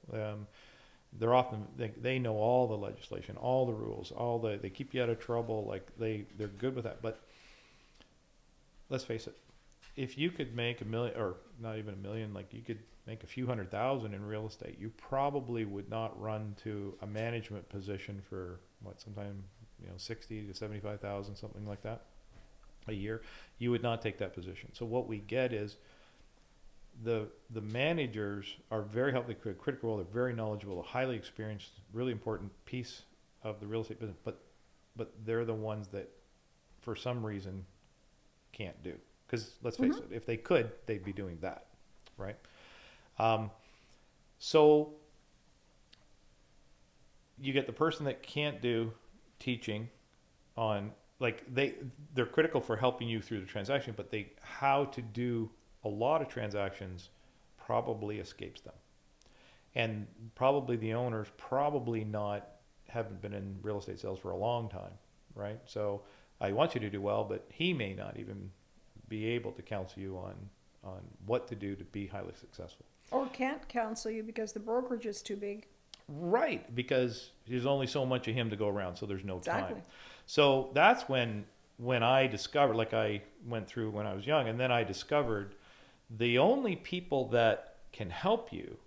They're often they know all the legislation, all the rules, they keep you out of trouble. Like they're good with that. But let's face it. If you could make $1 million, or not even $1 million, like you could make a few $100,000 in real estate, you probably would not run to a management position for sometime 60 to 75,000, something like that, a year. You would not take that position. So what we get is the managers are very helpful, critical role. They're very knowledgeable, highly experienced, really important piece of the real estate business. But they're the ones that, for some reason, can't do. Because let's face it, if they could, they'd be doing that, right? So you get the person that can't do teaching on, like they're critical for helping you through the transaction, but how to do a lot of transactions probably escapes them. And probably the owners haven't been in real estate sales for a long time, right? So I want you to do well, but he may not even be able to counsel you on what to do to be highly successful. Or can't counsel you because the brokerage is too big. Right, because there's only so much of him to go around, so there's no Exactly. time. So that's when I discovered, like I went through when I was young, and then I discovered the only people that can help you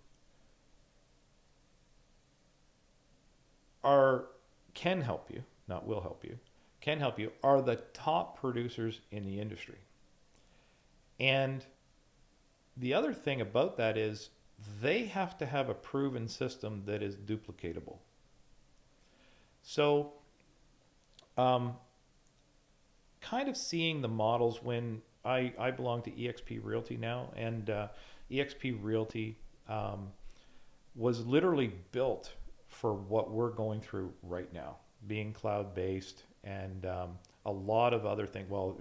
can help you, are the top producers in the industry. And the other thing about that is they have to have a proven system that is duplicatable. So, kind of seeing the models when I belong to eXp Realty now, and eXp Realty was literally built for what we're going through right now, being cloud-based and a lot of other things. Well,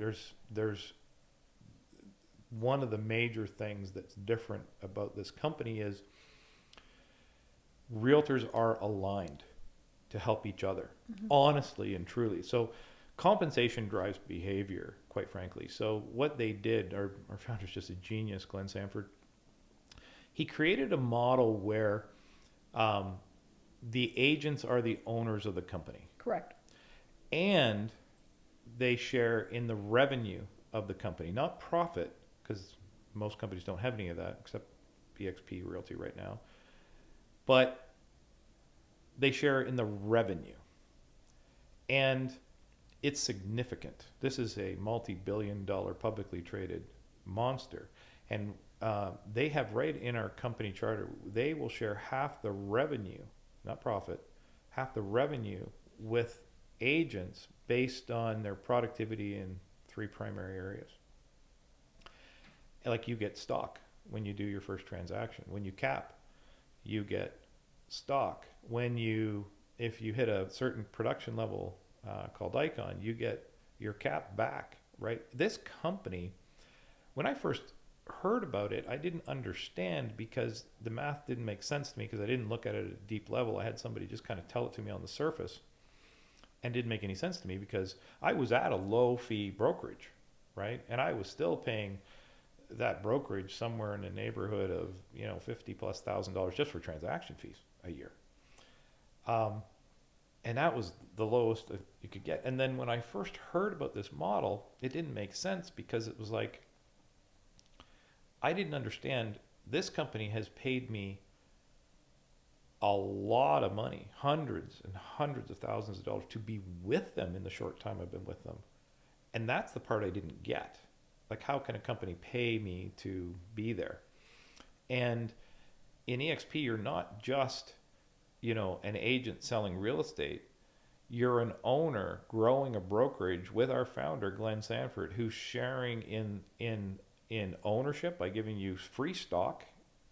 there's one of the major things that's different about this company is realtors are aligned to help each other, honestly and truly. So compensation drives behavior, quite frankly. So what they did, our founder's just a genius, Glenn Sanford. He created a model where the agents are the owners of the company. Correct. And they share in the revenue of the company, not profit, because most companies don't have any of that except eXp Realty right now. But they share in the revenue. And it's significant. This is a multi-billion-dollar publicly traded monster. And they have right in our company charter, they will share half the revenue, not profit, half the revenue with agents based on their productivity in 3 primary areas. Like you get stock when you do your first transaction. When you cap, you get stock. When you if you hit a certain production level called icon, you get your cap back, right? This company, when I first heard about it, I didn't understand because the math didn't make sense to me because I didn't look at it at a deep level. I had somebody just kind of tell it to me on the surface and didn't make any sense to me because I was at a low fee brokerage, right? And I was still paying that brokerage somewhere in the neighborhood of, you know, $50,000+ just for transaction fees a year. And that was the lowest that you could get. And then when I first heard about this model, it didn't make sense because it was like, I didn't understand. This company has paid me a lot of money, hundreds and hundreds of thousands of dollars to be with them in the short time I've been with them. And that's the part I didn't get. Like, how can a company pay me to be there? And in eXp, you're not just, you know, an agent selling real estate. You're an owner growing a brokerage with our founder, Glenn Sanford, who's sharing in ownership by giving you free stock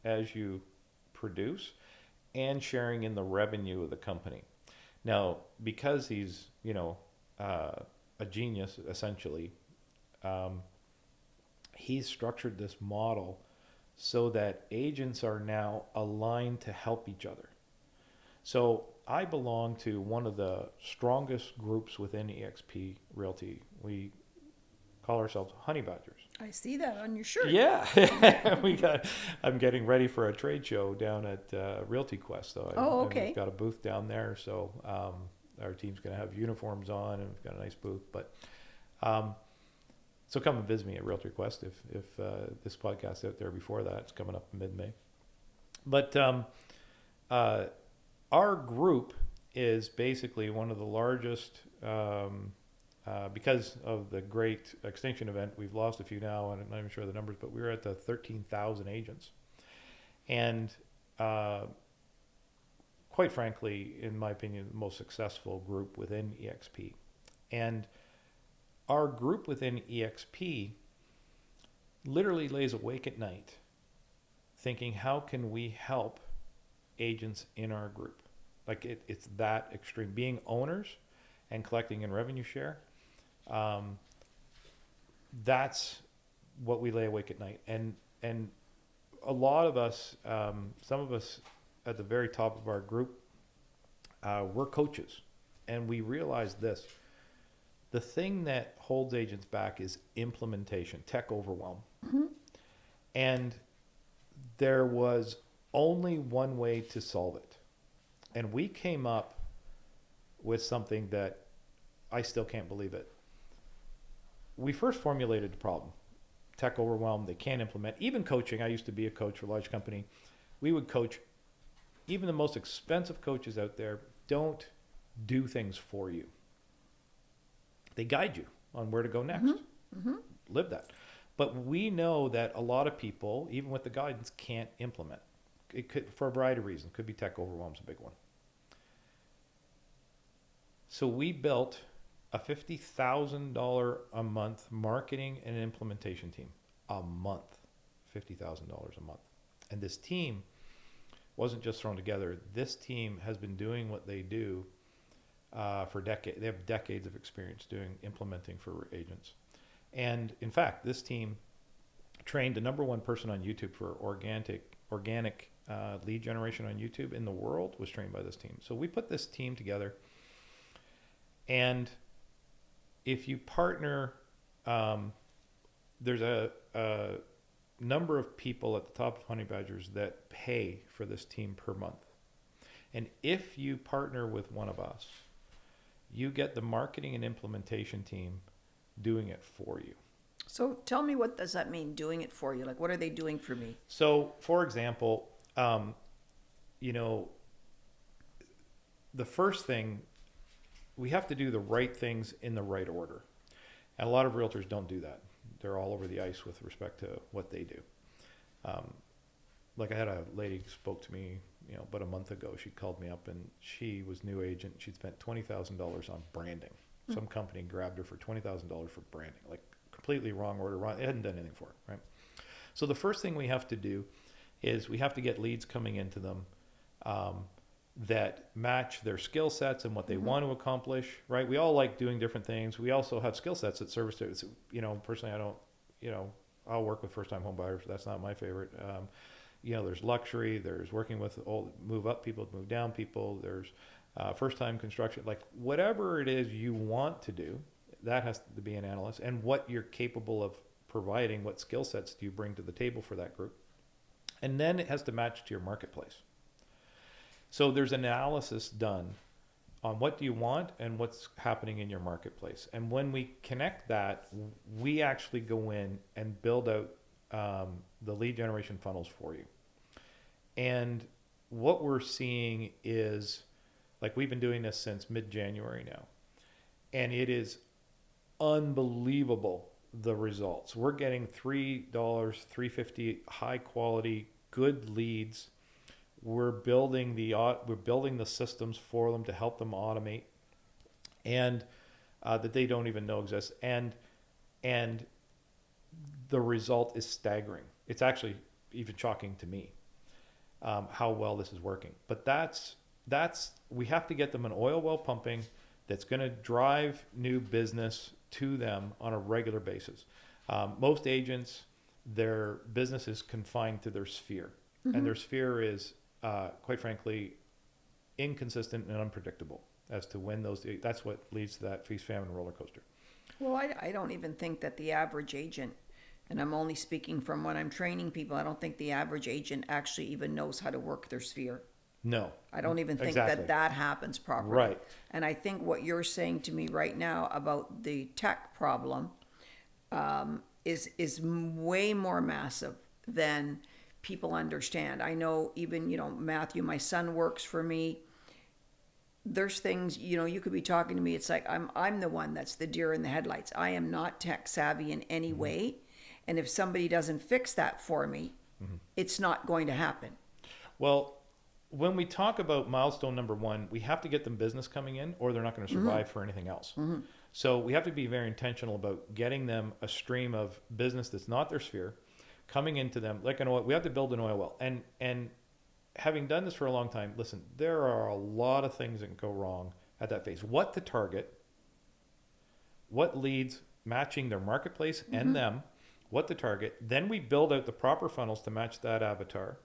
as you produce and sharing in the revenue of the company. Now, because he's, you know, a genius, essentially, he's structured this model so that agents are now aligned to help each other. So I belong to one of the strongest groups within eXp Realty. We call ourselves honey badgers. I see that on your shirt. Yeah. I'm getting ready for a trade show down at Realty Quest, though. Oh, okay. We've got a booth down there, so our team's going to have uniforms on, and we've got a nice booth. But so come and visit me at Realty Quest if this podcast's out there before that. It's coming up in mid-May. But our group is basically one of the largest. Because of the great extinction event, we've lost a few now, and I'm not even sure the numbers, but we were at the 13,000 agents. And quite frankly, in my opinion, the most successful group within eXp. And our group within eXp literally lays awake at night thinking, how can we help agents in our group? Like it's that extreme. Being owners and collecting in revenue share, that's what we lay awake at night. And a lot of us, some of us at the very top of our group, we're coaches. And we realize this: the thing that holds agents back is implementation, tech overwhelm. Mm-hmm. And there was only one way to solve it. And we came up with something that I still can't believe it. We first formulated the problem. Tech overwhelm, they can't implement. Even coaching, I used to be a coach for a large company. We would coach. Even the most expensive coaches out there don't do things for you. They guide you on where to go next. Mm-hmm. Mm-hmm. Live that. But we know that a lot of people, even with the guidance, can't implement. It could, for a variety of reasons. Could be tech overwhelm's a big one. So we built a $50,000 a month marketing and implementation team. A month. $50,000 a month. And this team wasn't just thrown together. This team has been doing what they do for decades. They have decades of experience implementing for agents. And in fact, this team trained the number one person on YouTube for organic lead generation on YouTube in the world, was trained by this team. So we put this team together. And if you partner, there's a number of people at the top of Honey Badgers that pay for this team per month. And if you partner with one of us, you get the marketing and implementation team doing it for you. So tell me, what does that mean, doing it for you? Like, what are they doing for me? So, for example, you know, the first thing, we have to do the right things in the right order. And a lot of realtors don't do that. They're all over the ice with respect to what they do. Like I had a lady who spoke to me, you know, about a month ago. She called me up and she was new agent. She'd spent $20,000 on branding. Mm-hmm. Some company grabbed her for $20,000 for branding, like completely wrong order. Wrong. It hadn't done anything for her, right? So the first thing we have to do is we have to get leads coming into them. that match their skill sets and what they want to accomplish, right? We all like doing different things. We also have skill sets that service to, personally, I don't, I'll work with first-time home buyers. That's not my favorite. There's luxury, there's working with old, move up people, move down people, there's first-time construction, like whatever it is you want to do, that has to be an analyst, and what you're capable of providing, what skill sets do you bring to the table for that group? And then it has to match to your marketplace. So there's analysis done on what do you want and what's happening in your marketplace. And when we connect that, we actually go in and build out the lead generation funnels for you. And what we're seeing is, like, we've been doing this since mid-January now, and it is unbelievable, the results. We're getting $3, $3.50 high quality, good leads. We're building the systems for them to help them automate, and that they don't even know exist. And the result is staggering. It's actually even shocking to me how well this is working. But that's we have to get them an oil well pumping that's going to drive new business to them on a regular basis. Most agents, their business is confined to their sphere, and their sphere is, quite frankly, inconsistent and unpredictable as to when that's what leads to that feast, famine roller coaster. Well, I don't even think that the average agent, and I'm only speaking from when I'm training people, I don't think the average agent actually even knows how to work their sphere. No. I don't even think Exactly. that happens properly. Right. And I think what you're saying to me right now about the tech problem is way more massive than people understand. I know even, Matthew, my son works for me. There's things, you could be talking to me. It's like, I'm the one that's the deer in the headlights. I am not tech savvy in any way. And if somebody doesn't fix that for me, it's not going to happen. Well, when we talk about milestone number one, we have to get them business coming in, or they're not going to survive for anything else. So we have to be very intentional about getting them a stream of business that's not their sphere coming into them. Like an oil, we have to build an oil well. And having done this for a long time, listen, there are a lot of things that can go wrong at that phase. What to target, what leads matching their marketplace and them, what to target. Then we build out the proper funnels to match that avatar.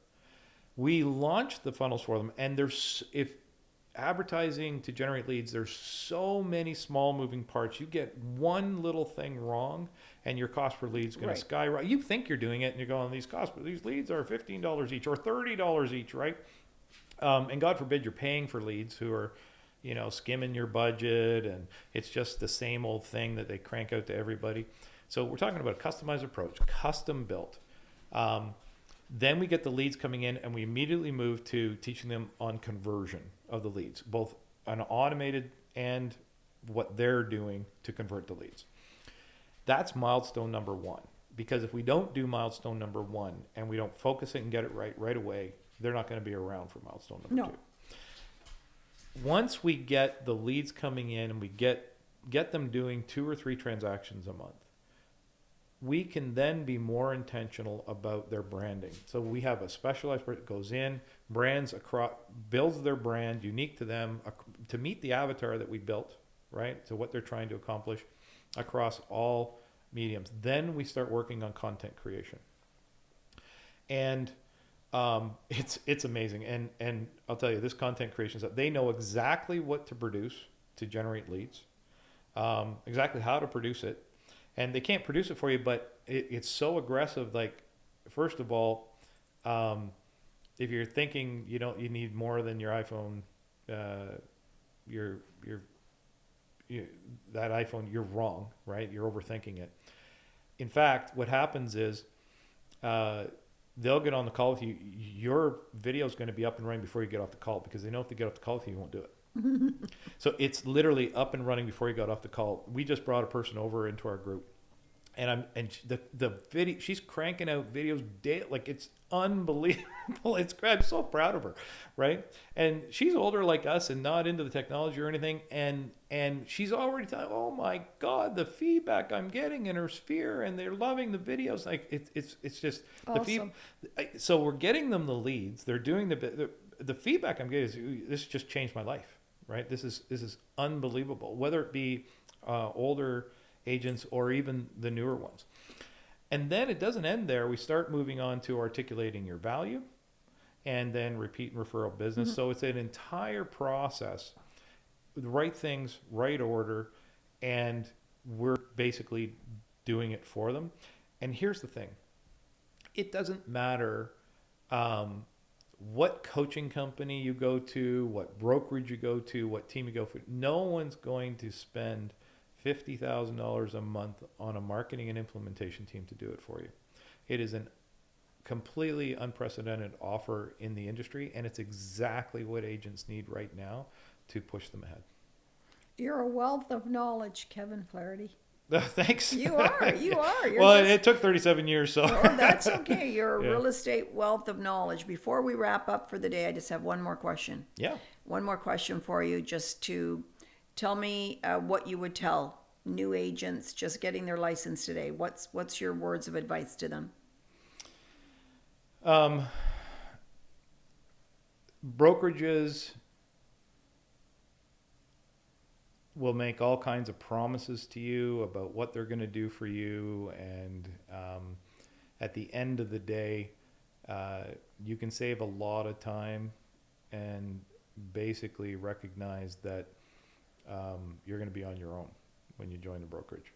We launch the funnels for them, and if advertising to generate leads, there's so many small moving parts. You get one little thing wrong, and your cost per lead is going to skyrocket. You think you're doing it, and you're going, these leads are $15 each or $30 each, right? And God forbid you're paying for leads who are, skimming your budget, and it's just the same old thing that they crank out to everybody. So we're talking about a customized approach, custom built. Then we get the leads coming in, and we immediately move to teaching them on conversion of the leads, both an automated and what they're doing to convert the leads. That's milestone number one. Because if we don't do milestone number one and we don't focus it and get it right away, they're not going to be around for milestone number two. Once we get the leads coming in and we get them doing 2 or 3 transactions a month, we can then be more intentional about their branding. So we have a specialized person that goes in, brands across, builds their brand unique to them to meet the avatar that we built, right? So what they're trying to accomplish across all mediums. Then we start working on content creation. And it's amazing. And I'll tell you, this content creation stuff, they know exactly what to produce to generate leads, exactly how to produce it. And they can't produce it for you, but it's so aggressive. Like, first of all, if you're thinking you need more than your iPhone, that iPhone, you're wrong, right? You're overthinking it. In fact, what happens is they'll get on the call with you. Your video is going to be up and running before you get off the call, because they know if they get off the call with you, you won't do it. So it's literally up and running before you got off the call. We just brought a person over into our group, and the video, she's cranking out videos like it's unbelievable. I'm so proud of her, right? And she's older like us and not into the technology or anything, and she's already telling, oh my God, the feedback I'm getting in her sphere, and they're loving the videos. Like it's just awesome. So we're getting them the leads. They're doing the feedback I'm getting is this just changed my life, right? This is unbelievable, whether it be older agents or even the newer ones. And then it doesn't end there. We start moving on to articulating your value and then repeat and referral business. So it's an entire process with the right things, right order, and we're basically doing it for them. And here's the thing. It doesn't matter what coaching company you go to, what brokerage you go to, what team you go for. No one's going to spend $50,000 a month on a marketing and implementation team to do it for you. It is an completely unprecedented offer in the industry, and it's exactly what agents need right now to push them ahead. You're a wealth of knowledge, Kevin Flaherty. Thanks. You are. You're well, it took 37 years, so. Oh, that's okay. You're a real estate wealth of knowledge. Before we wrap up for the day, I just have one more question. Yeah. One more question for you, just to tell me what you would tell new agents just getting their license today. What's your words of advice to them? Brokerages will make all kinds of promises to you about what they're going to do for you, and at the end of the day, you can save a lot of time and basically recognize that you're going to be on your own when you join the brokerage.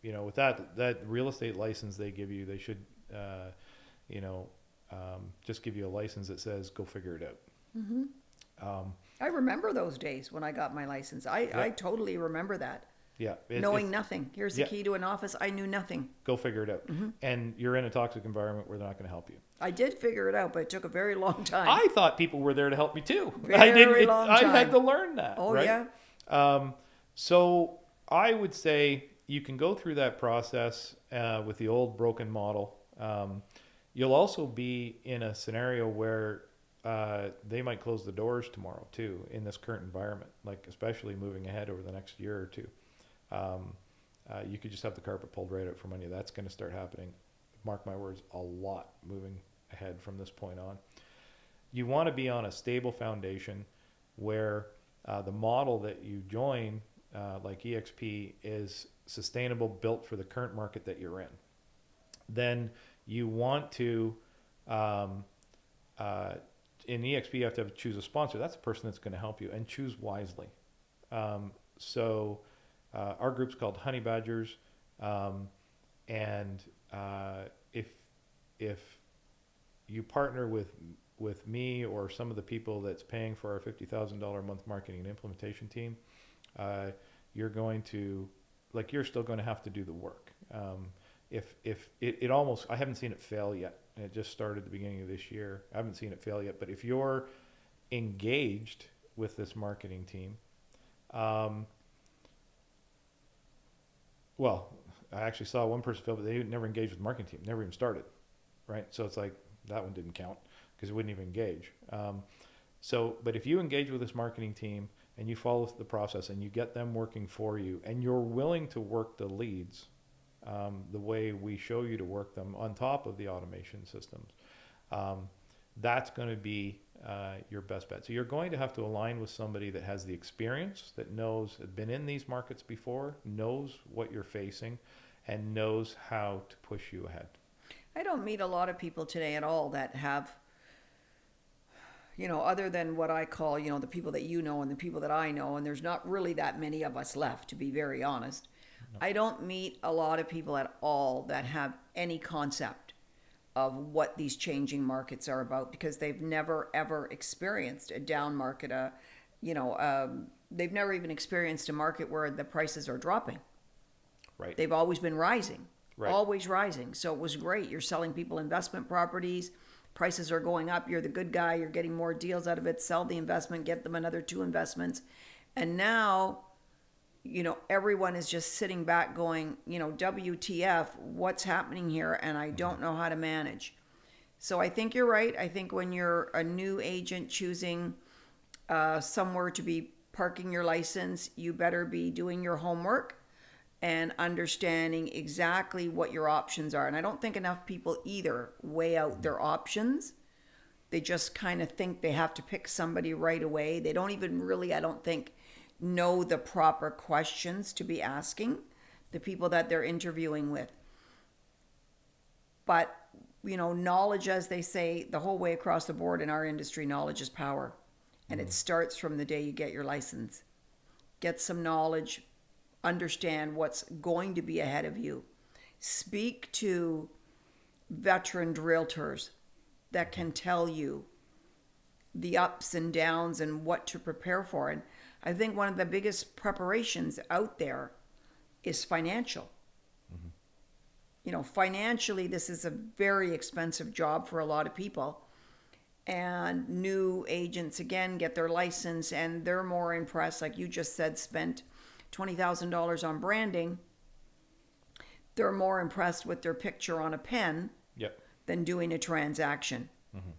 With that real estate license they give you, they should just give you a license that says go figure it out. Mm-hmm. I remember those days when I got my license. I totally remember that. Yeah. Knowing nothing. Here's the key to an office. I knew nothing. Go figure it out. Mm-hmm. And you're in a toxic environment where they're not going to help you. I did figure it out, but it took a very long time. I thought people were there to help me too. Very long time. I had to learn that. Oh, right? Yeah. So I would say you can go through that process with the old broken model. You'll also be in a scenario where they might close the doors tomorrow too in this current environment, like especially moving ahead over the next year or two. You could just have the carpet pulled right out from under you. That's going to start happening, mark my words, a lot moving ahead from this point on. You want to be on a stable foundation where the model that you join, like eXp, is sustainable, built for the current market that you're in. Then you want to, in eXp, you have to choose a sponsor. That's the person that's going to help you, and choose wisely. So our group's called Honey Badgers, and if you partner with me or some of the people that's paying for our $50,000 a month marketing and implementation team, you're going to, you're still going to have to do the work. If it almost, I haven't seen it fail yet. It just started at the beginning of this year. I haven't seen it fail yet. But if you're engaged with this marketing team, well, I actually saw one person fail, but they never engaged with the marketing team, never even started, right? So it's like that one didn't count because it wouldn't even engage. But if you engage with this marketing team and you follow the process and you get them working for you and you're willing to work the leads the way we show you to work them on top of the automation systems, that's going to be your best bet. So you're going to have to align with somebody that has the experience, that knows, has been in these markets before, knows what you're facing, and knows how to push you ahead. I don't meet a lot of people today at all that have, other than what I call, the people that you know and the people that I know, and there's not really that many of us left, to be very honest. No. I don't meet a lot of people at all that have any concept of what these changing markets are about, because they've never ever experienced a down market. They've never even experienced a market where the prices are dropping. Right. They've always been rising, right. Always rising. So it was great. You're selling people investment properties. Prices are going up. You're the good guy. You're getting more deals out of it. Sell the investment, get them another 2 investments. And now, everyone is just sitting back going, WTF, what's happening here? And I don't know how to manage. So I think you're right. I think when you're a new agent choosing somewhere to be parking your license, you better be doing your homework and understanding exactly what your options are. And I don't think enough people either weigh out their options. They just kind of think they have to pick somebody right away. They don't even really, I don't think, know the proper questions to be asking the people that they're interviewing with. But, knowledge, as they say, the whole way across the board in our industry, knowledge is power. And it starts from the day you get your license. Get some knowledge, understand what's going to be ahead of you. Speak to veteran realtors that can tell you the ups and downs and what to prepare for. And I think one of the biggest preparations out there is financial. Financially, this is a very expensive job for a lot of people. And new agents, again, get their license and they're more impressed, like you just said, spent $20,000 on branding. They're more impressed with their picture on a pen Yep. than doing a transaction,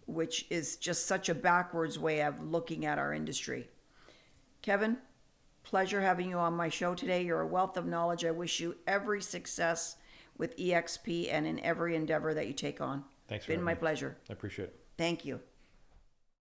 which is just such a backwards way of looking at our industry. Kevin, pleasure having you on my show today. You're a wealth of knowledge. I wish you every success with eXp and in every endeavor that you take on. Thanks It's been my me. pleasure. I appreciate it. Thank you.